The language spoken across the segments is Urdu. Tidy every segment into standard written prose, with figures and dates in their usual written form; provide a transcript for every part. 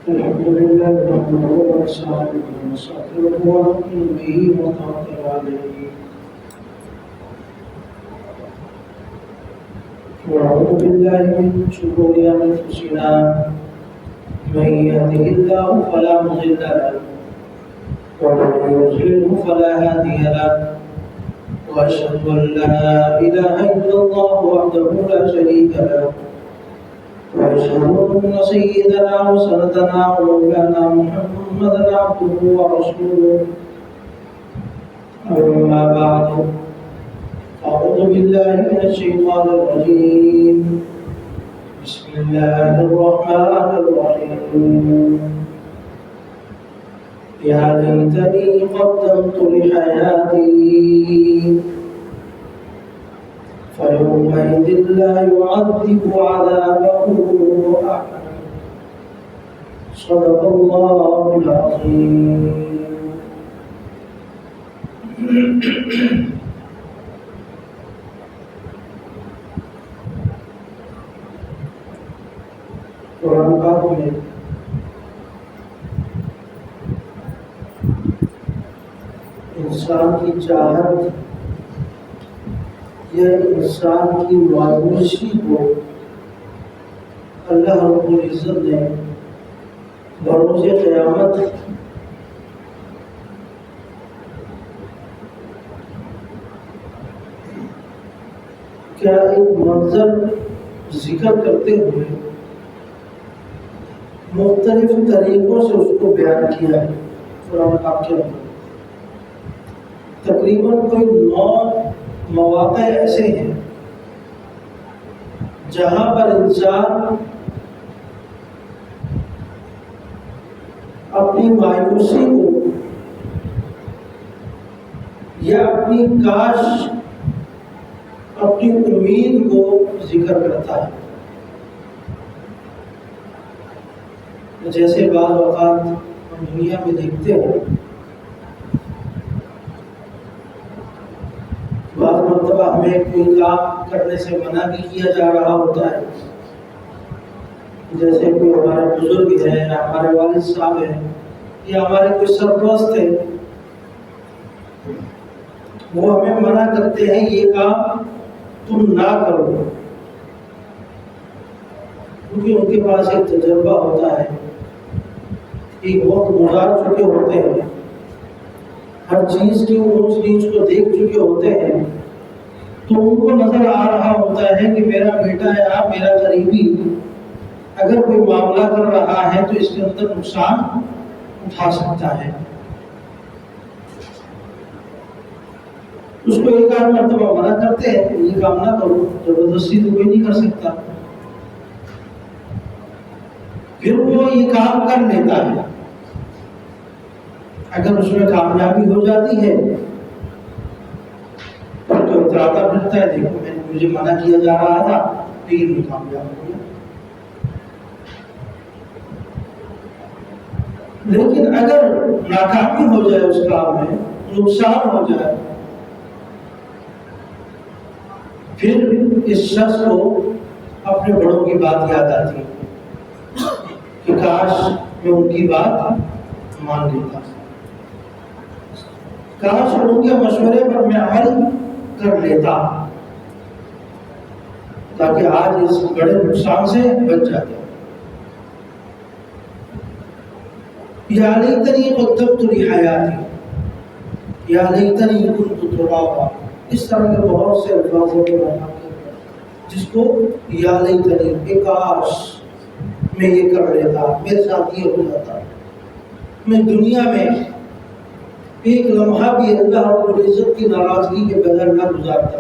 الحمد لله نحمده ونستعينه ونستغفره ونؤمن به ونتوكل عليه ونعوذ بالله من شرور انفسنا من يهده الله فلا مضل له ومن يضلله فلا هادي له واشهد ان لا اله الا الله وحده لا شريك له وأشهد أن سيدنا وسندنا ومولانا محمدا عبده ورسوله أما بعد أعوذ بالله من الشيطان الرجيم بسم الله الرحمن الرحيم يا ليتني قدمت لحياتي فيومئذ لا يعذب عذابه أحد صدق الله العظيم قرآن پاک میں انسان کی چاہت یا انسان کی مایوسی کو اللہ رب العزت نے بروز قیامت کیا ایک منظر ذکر کرتے ہوئے مختلف طریقوں سے اس کو بیان کیا ہے قرآن پاک کے اندر تقریباً کوئی 9 مواقع ایسے ہیں جہاں پر انسان اپنی مایوسی کو یا اپنی کاش اپنی امید کو ذکر کرتا ہے. جیسے بعض اوقات ہم دنیا میں دیکھتے ہیں بعض مرتبہ ہمیں کوئی کام کرنے سے منع بھی کیا جا رہا ہوتا ہے. جیسے کوئی ہمارے بزرگ ہیں یا ہمارے والد صاحب ہیں یا ہمارے کوئی سرپرست ہیں وہ ہمیں منع کرتے ہیں یہ کام تم نہ کرو کیونکہ ان کے پاس ایک تجربہ ہوتا ہے ایک وقت گزار چکے ہوتے ہیں ہر چیز کی اونچ نیچ کو دیکھ چکے ہوتے ہیں تو ان کو نظر آ رہا ہوتا ہے کہ میرا بیٹا یا میرا قریبی اگر کوئی معاملہ کر رہا ہے تو اس کے اندر نقصان اٹھا سکتا ہے. اس کو ایک آدھ مرتبہ منع کرتے ہیں کہ یہ کام نہ کرو زبردستی تو کوئی نہیں کر سکتا پھر وہ یہ کام کر لیتا ہے. اگر اس میں کامیابی ہو جاتی ہے تو اتراتا پھرتا ہے دیکھو مجھے منع کیا جا رہا تھا لیکن میں کامیاب ہو گیا. لیکن اگر ناکامی ہو جائے اس کام میں نقصان ہو جائے پھر اس شخص کو اپنے بڑوں کی بات یاد آتی ہے کہ کاش میں ان کی بات مان لیتا کاش ان کے مشورے پر میں عمل کر لیتا تاکہ آج اس بڑے نقصان سے بچ جاتا. یا لیتنی قدمت لحیاتی یا لیتنی کنت ترابا اس طرح کے بہت سے الفاظ ہیں جس کو یا لیتنی کاش میں یہ کر لیتا میرے ساتھ یہ ہو جاتا میں دنیا میں ایک لمحہ بھی اللہ رب العزت کی ناراضگی کے بغیر نہ گزارتا.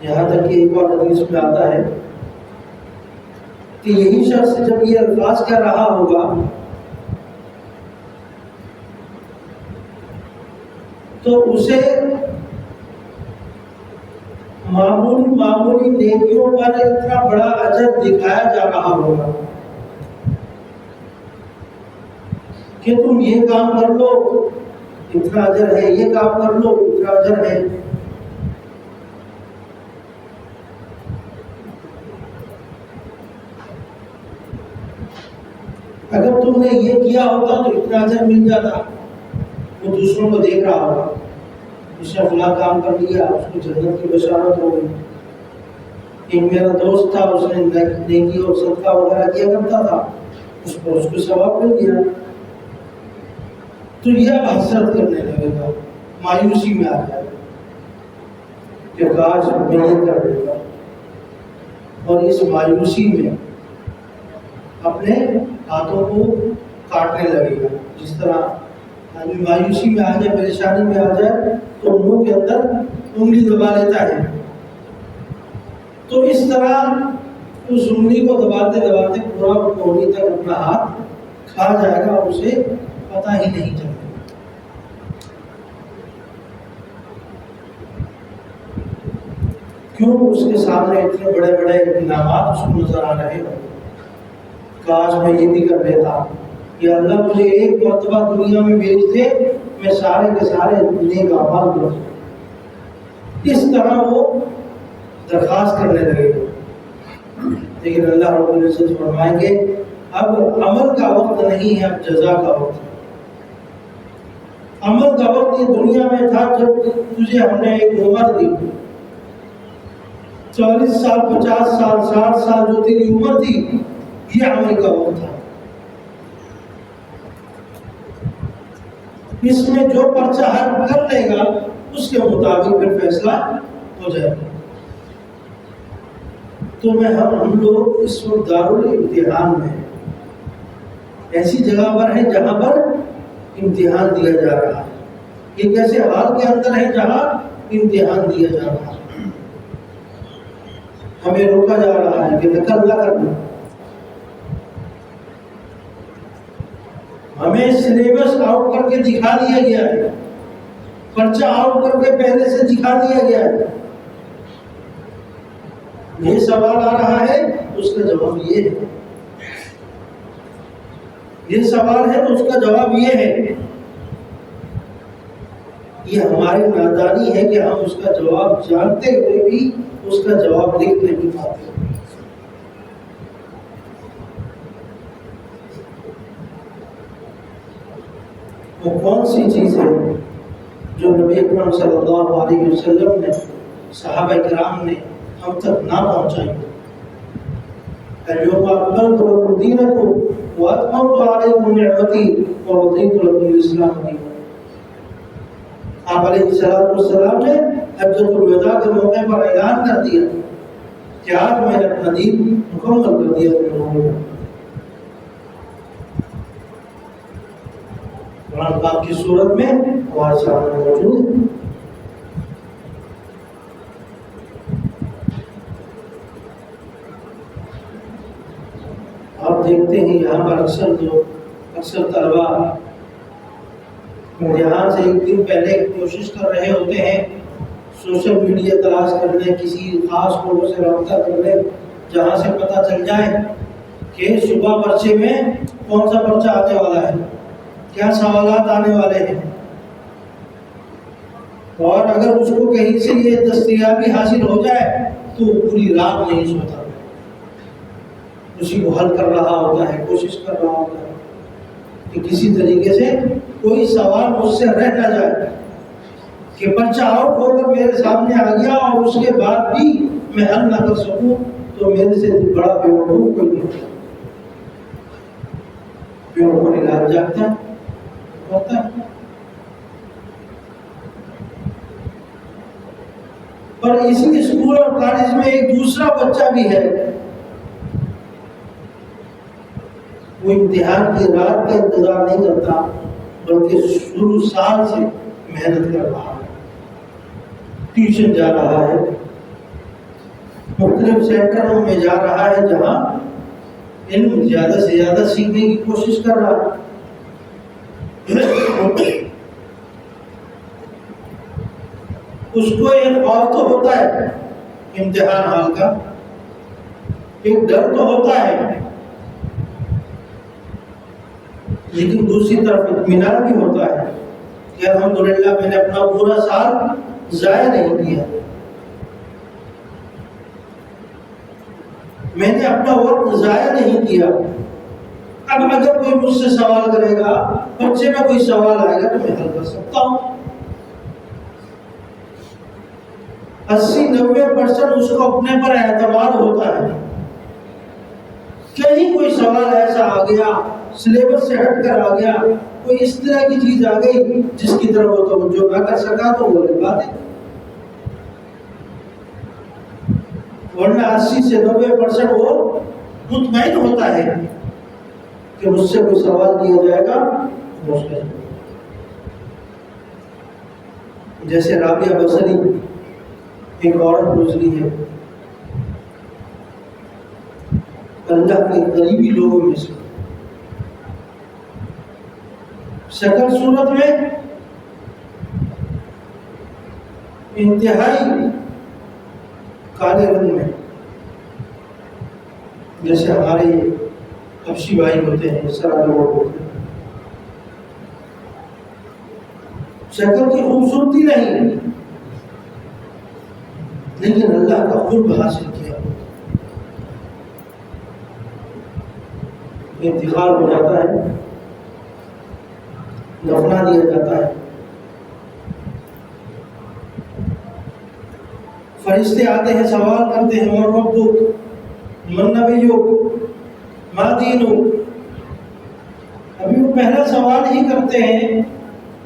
یہاں تک کہ ایک اور حدیث میں آتا ہے کہ یہی شخص جب یہ الفاظ کہہ رہا ہوگا تو اسے معمولی نیکیوں پر اتنا بڑا اجر دکھایا جا رہا ہوگا کہ تم یہ کام کر لو اتنا اجر ہے یہ کام کر لو اتنا اجر ہے. اگر تم نے یہ کیا ہوتا تو اتنا اجر مل جاتا. وہ دوسروں کو دیکھ رہا ہوگا، اس نے فلاں کام کر لیا، اس کو جنت کی بشارت ہو گئی. ایک میرا دوست تھا، اس نے نیکی اور صدقہ وغیرہ کیا کرتا تھا، اس کو ثواب مل گیا. تو یہ اب حسرت کرنے لگے گا، مایوسی میں آ جائے گا کہ کاش میں یہ کر دیتا. اور اس مایوسی میں اپنے ہاتھوں کو کاٹنے لگے گا. جس طرح آدمی مایوسی میں آ جائے، پریشانی میں آ جائے تو منہ کے اندر انگلی دبا لیتا ہے. تو اس طرح اس انگلی کو دباتے دباتے پورا انگلی تک اپنا ہاتھ کھا جائے گا اور اسے پتہ ہی نہیں چلے. کیوں؟ اس کے سامنے اتنے بڑے بڑے انعامات اس کو نظر آ رہے ہیں. کاش میں یہ بھی کر لیتا کہ اللہ مجھے ایک مرتبہ دنیا میں بھیج دے، میں سارے کے سارے نیک اعمال کروں. اس طرح وہ درخواست کرنے لگے گا. لیکن اللہ رب العزت فرمائیں گے اب عمل کا وقت نہیں ہے، اب جزا کا وقت ہے. عمل کا وقت یہ دنیا میں تھا جب تجھے ہم نے ایک عمر دی، 40 سال 50 سال 60 سال جو تیری عمر تھی، یہ عمل کا وقت تھا. اس میں جو پرچہ حق کر لے گا اس کے مطابق پھر فیصلہ ہو جائے گا. تو ہم لوگ اس وقت دارالامتحان میں ہیں، ایسی جگہ پر ہیں جہاں پر امتحان دیا جا رہا ہے. ایک ایسے حال کے اندر ہے جہاں امتحان دیا جا رہا ہے. ہمیں روکا جا رہا ہے کہ نقل نہ کرنا. ہمیں سلیبس آؤٹ کر کے دکھا دیا گیا ہے، پرچہ آؤٹ کر کے پہلے سے دکھا دیا گیا ہے. یہ سوال آ رہا ہے، اس کا جواب یہ ہے. یہ سوال ہے تو اس کا جواب یہ ہے. یہ ہماری نادانی ہے کہ ہم اس کا جواب جانتے ہوئے بھی اس کا جواب لکھ نہیں پاتے. وہ کون سی چیز ہے جو نبی اکرم صلی اللہ علیہ وسلم نے، صحابہ کرام نے ہم تک نہ پہنچائی؟ اليوم اکملت لکم دینکم واتممت علیکم نعمتی ورضیت لکم الاسلام دینا. آپ علیہ السلام نے حجۃ الوداع کے موقع پر اعلان کر دیا کہ آج میں نے اپنا دین مکمل کر دیا تم لوگوں کو. قرآن پاک کی صورت میں ہمارے سامنے موجود ہے. آپ دیکھتے ہیں یہاں پر اکثر طلبا امتحان سے ایک دن پہلے کوشش کر رہے ہوتے ہیں سوشل میڈیا تلاش کرنے، کسی خاص لوگوں سے رابطہ کرنے جہاں سے پتہ چل جائے کہ صبح پرچے میں کون سا پرچہ آنے والا ہے، کیا سوالات آنے والے ہیں. اور اگر اس کو کہیں سے یہ دستیابی حاصل ہو جائے تو پوری رات نہیں سوتا، اسی کو حل کر رہا ہوتا ہے، کوشش کر رہا ہوتا ہے کہ کسی طریقے سے کوئی سوال مجھ سے رہ نہ جائے، کہ پرچہ آؤٹ ہو کر میرے سامنے آ گیا اور اس کے بعد بھی میں حل نہ کر سکوں تو میرے سے بڑا بیوقوف کوئی نہیں. بیوقوف علاج جاگتا ہوتا ہے. پر اسی اسکول اور کالج میں ایک دوسرا بچہ بھی ہے، وہ امتحان کی رات کا انتظار نہیں کرتا بلکہ شروع سال سے محنت کر رہا ہے، ٹیوشن جا رہا ہے، مختلف سینٹروں میں جا رہا ہے جہاں علم زیادہ سے زیادہ سیکھنے کی کوشش کر رہا ہے. اس کو ایک خوف تو ہوتا ہے امتحان حال کا، ایک ڈر تو ہوتا ہے، لیکن دوسری طرف اطمینان بھی ہوتا ہے کہ الحمدللہ میں نے اپنا پورا سال ضائع نہیں کیا، میں نے اپنا وقت ضائع نہیں کیا. اب اگر کوئی مجھ سے سوال کرے گا، بچے میں کوئی سوال آئے گا تو میں حل کر سکتا ہوں۔ 80-90% اس کو اپنے پر اعتماد ہوتا ہے۔ کہیں کوئی سوال ایسا آ گیا، سلیبس سے ہٹ کر آ گیا، کوئی اس طرح کی چیز آ گئی جس کی طرف وہ توجہ نہ کر سکا تو وہ بات ہے۔ ورنہ 80-90% وہ مطمئن ہوتا ہے کہ مجھ سے کوئی سوال کیا جائے گا مشکل۔ جیسے رابعہ بصری ایک عورت گزری ہے، اللہ کے قریبی لوگوں میں سے، شکل صورت میں انتہائی کالے رنگ میں، جیسے ہمارے حبشی بھائی ہوتے ہیں اس طرح لوگ ہوتے ہیں، شکل کی خوبصورتی نہیں لیکن اللہ کا قرب حاصل کیا، انتقال ہو جاتا ہے، دفنا دیا جاتا ہے، فرشتے آتے ہیں سوال کرتے ہیں من ربک من نبیک ما دینک، ابھی وہ پہلا سوال ہی کرتے ہیں،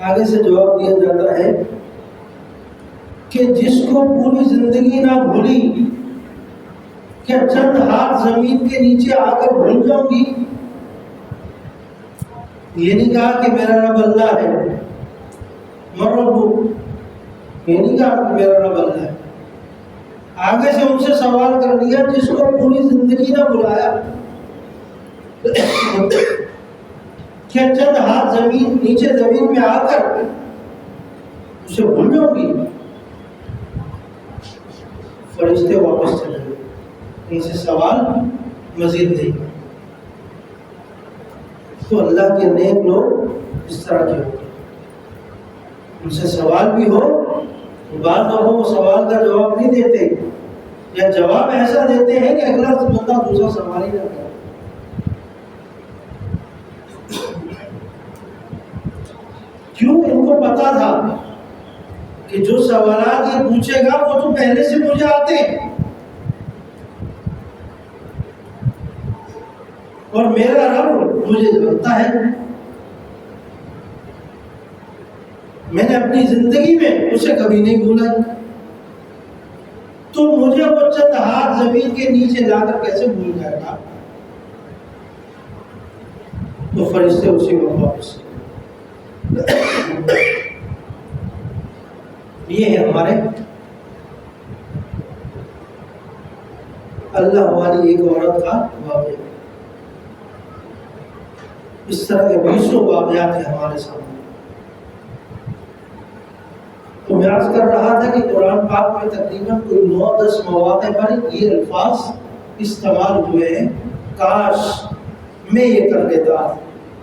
آگے سے جواب دیا جاتا ہے کہ جس کو پوری زندگی نہ بھولی کہ چند ہاتھ زمین کے نیچے آ کر بھول جاؤں گی، یہ نہیں کہا کہ میرا رب اللہ ہے، من ربک یہ نہیں کہا کہ میرا رب اللہ ہے، آگے سے ان سے سوال کر دیا جس کو پوری زندگی نہ بلایا کہ چند ہاتھ زمین نیچے زمین میں آ کر اسے بھول جاؤں گی، فرشتے واپس چلے گئے، ان سے سوال مزید نہیں۔ تو اللہ کے نیک لوگ اس طرح کے ہوتے ہیں، ان سے سوال بھی ہو بعض دفعہ وہ سوال کا جواب نہیں دیتے یا جواب ایسا دیتے ہیں کہ اگلا بندہ دوسرا سوال ہی نہ کرے۔ کیوں؟ ان کو پتا تھا کہ جو سوالات یہ پوچھے گا وہ تو پہلے سے مجھے آتے ہیں، اور میرا رب مجھے جانتا ہے، میں نے اپنی زندگی میں اسے کبھی نہیں بھولا، تو مجھے وہ چند ہاتھ زمین کے نیچے لا کر کیسے بھول جائے گا؟ تو فرشتے اسی وقت واپس۔ یہ ہے ہمارے اللہ والی ایک عورت کا واقعہ۔ اس طرح کے 20 واقعات ہیں ہمارے سامنے۔ تو میں عرض کر رہا تھا کہ قرآن پاک میں تقریباً کوئی 9-10 مواقع پر یہ الفاظ استعمال ہوئے ہیں، کاش میں یہ کر لیتا،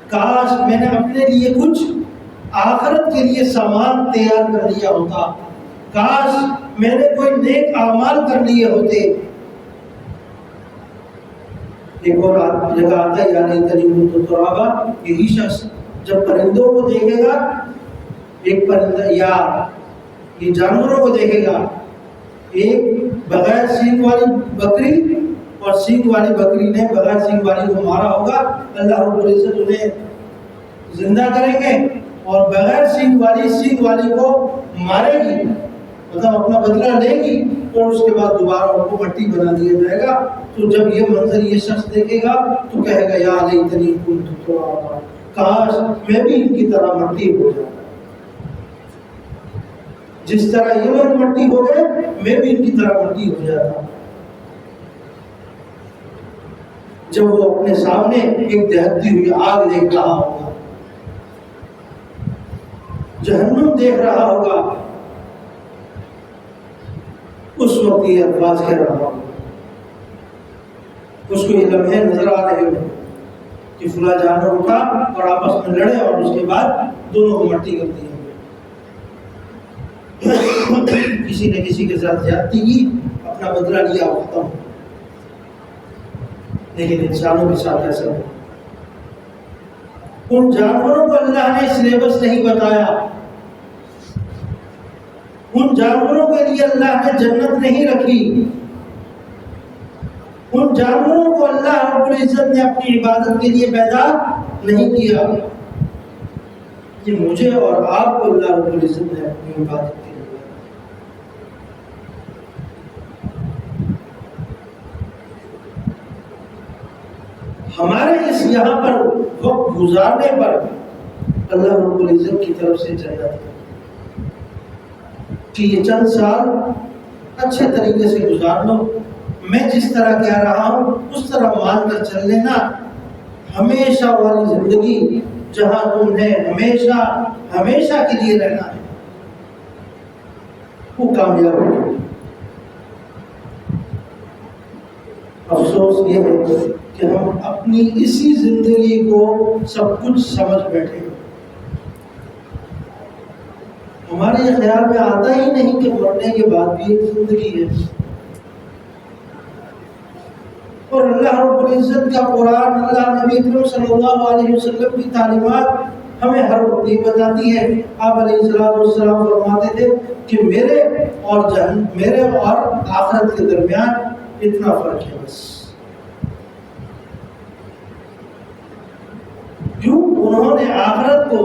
کاش میں نے اپنے لیے کچھ آخرت کے لیے سامان تیار کر لیا ہوتا، کاش میں نے کوئی نیک اعمال کر لیے ہوتے۔ ایک اور جگہ آتا ہے یا لیتنی کنت ترابا، یہی شخص جب پرندوں کو دیکھے گا، ایک پرندہ یا یہ جانوروں کو دیکھے گا، ایک بغیر سینگ والی بکری اور سینگ والی بکری نے بغیر سینگ والی کو مارا ہوگا، اللہ رب العزت انہیں زندہ کریں گے اور بغیر سینگ والی کو مارے گی، مطلب اپنا بدلہ لے گی، اور اس کے بعد دوبارہ ان کو مٹی بنا دیا جائے گا۔ تو جب یہ منظر یہ شخص دیکھے گا تو کہے گا یا لیتنی کنت ترابا، کاش میں بھی ان کی طرح مٹی ہو جاتا، جس طرح یہ لوگ مٹی ہو گئے میں بھی ان کی طرح مٹی ہو جاتا۔ جب وہ اپنے سامنے ایک دہتی ہوئی آگ دیکھ رہا ہوگا، جہنم دیکھ رہا ہوگا، اس وقت یہ الفاظ کہہ رہا ہوگا، اس کو یہ لمحے نظر آ رہے ہوں کہ فلاں جانور اٹھا اور آپس میں لڑے اور اس کے بعد دونوں کو مٹی کر دی، کسی نے کسی کے ساتھ زیادتی کی، اپنا بدلہ لیا اور ختم۔ لیکن انسانوں کے ساتھ ایسا نہیں، ان جانوروں کو اللہ نے سلیبس نہیں بتایا، ان جانوروں کے لیے اللہ نے جنت نہیں رکھی، ان جانوروں کو اللہ رب العزت نے اپنی عبادت کے لیے پیدا نہیں کیا، یہ مجھے اور آپ کو اللہ رب العزت نے اپنی عبادت کے لیے۔ ہمارے اس یہاں پر وقت گزارنے پر اللہ رب العزت کی طرف سے جنت ہے کہ یہ چند سال اچھے طریقے سے گزار لو، میں جس طرح کہہ رہا ہوں اس طرح مان کر چل لینا، ہمیشہ والی زندگی جہاں تم نے ہمیشہ ہمیشہ کے لیے رہنا ہے، وہ کامیاب ہو۔ افسوس یہ ہے کہ ہم اپنی اسی زندگی کو سب کچھ سمجھ بیٹھے ہیں، ہمارے یہ خیال میں آتا ہی نہیں کہ مرنے کے بعد بھی ایک زندگی ہے۔ اور اللہ رب العزت کا قرآن، اللہ نبی اکرم صلی اللہ علیہ وسلم کی تعلیمات ہمیں ہر وقت یہ بتاتی ہے۔ آپ علیہ السلام فرماتے تھے کہ میرے اور آخرت کے درمیان اتنا فرق ہے بس۔ کیوں؟ انہوں نے آخرت کو،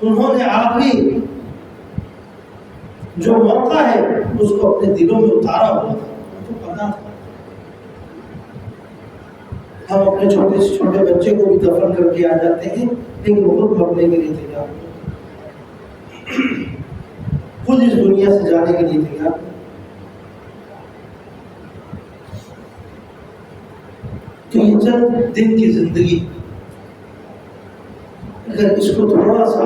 انہوں نے آخری جو موقع ہے اس کو اپنے دلوں میں اتارا ہوا تھا، ان کو پتا تھا۔ ہم اپنے چھوٹے سے چھوٹے بچے کو بھی دفن کر کے آ جاتے ہیں، لیکن وہ خود مرنے کے لیے تیار، خود اس دنیا سے جانے کے لیے تیار۔ تو یہ چند دن کی زندگی، اگر اس کو تھوڑا سا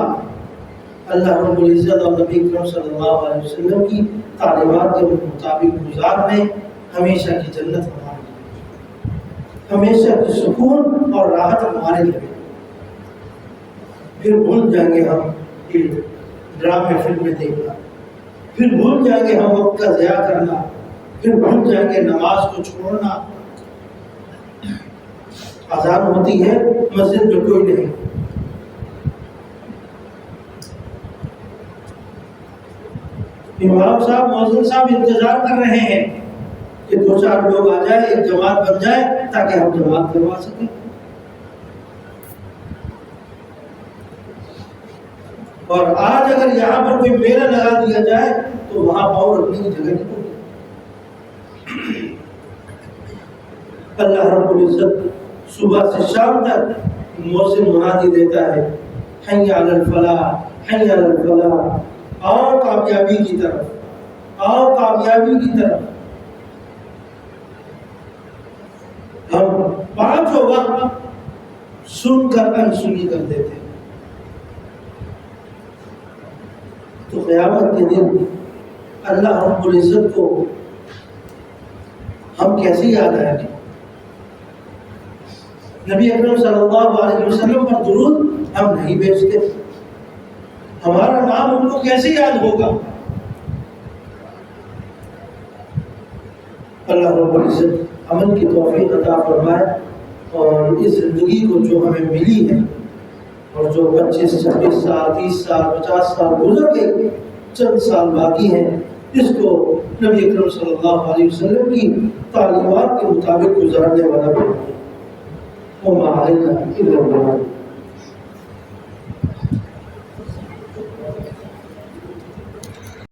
اللہ رب العزت اور نبی اکرم صلی اللہ علیہ وسلم کی تعلیمات کے مطابق گزار لیں، ہمیشہ کی جنت ہمارے لیے، ہمیشہ کی سکون اور راحت ہمارے لیے۔ پھر بھول جائیں گے ہم یہ ڈرامے فلمیں دیکھنا، پھر بھول جائیں گے ہم وقت کا ضیاع کرنا، پھر بھول جائیں گے نماز کو چھوڑنا۔ اذان ہوتی ہے، مسجد میں کوئی نہیں، امام صاحب، مؤذن صاحب انتظار کر رہے ہیں کہ 2-4 لوگ آ جائیں، ایک جماعت بن جائے تاکہ ہم جماعت کروا سکیں۔ اور آج اگر یہاں پر کوئی میلہ لگا دیا جائے تو وہاں پاؤں رکھنے کی جگہ نہیں ہوگی۔ اللہ رب العزت صبح سے شام تک مؤذن منادی دیتا ہے، حی علی الفلاح، حی علی الفلاح، آؤ کامیابی کی طرف، آؤ کامیابی کی طرف۔ ہم 5 وقت سن کر انسنی کر دیتے ہیں۔ تو قیامت کے دن اللہ رب العزت کو ہم کیسے یاد آئیں گے؟ نبی اکرم صلی اللہ علیہ وسلم پر درود ہم نہیں بھیجتے، ہمارا نام ان کو کیسے یاد ہوگا؟ اللہ رب العزت عمل کی توفیق عطا فرمائے، اور اس زندگی کو جو ہمیں ملی ہے، اور جو 25 26 سال 30 سال 50 سال گزر گئے، چند سال باقی ہیں، اس کو نبی اکرم صلی اللہ علیہ وسلم کی تعلیمات کے مطابق گزارنے والا بنائے۔ وما علینا الا البلاغ۔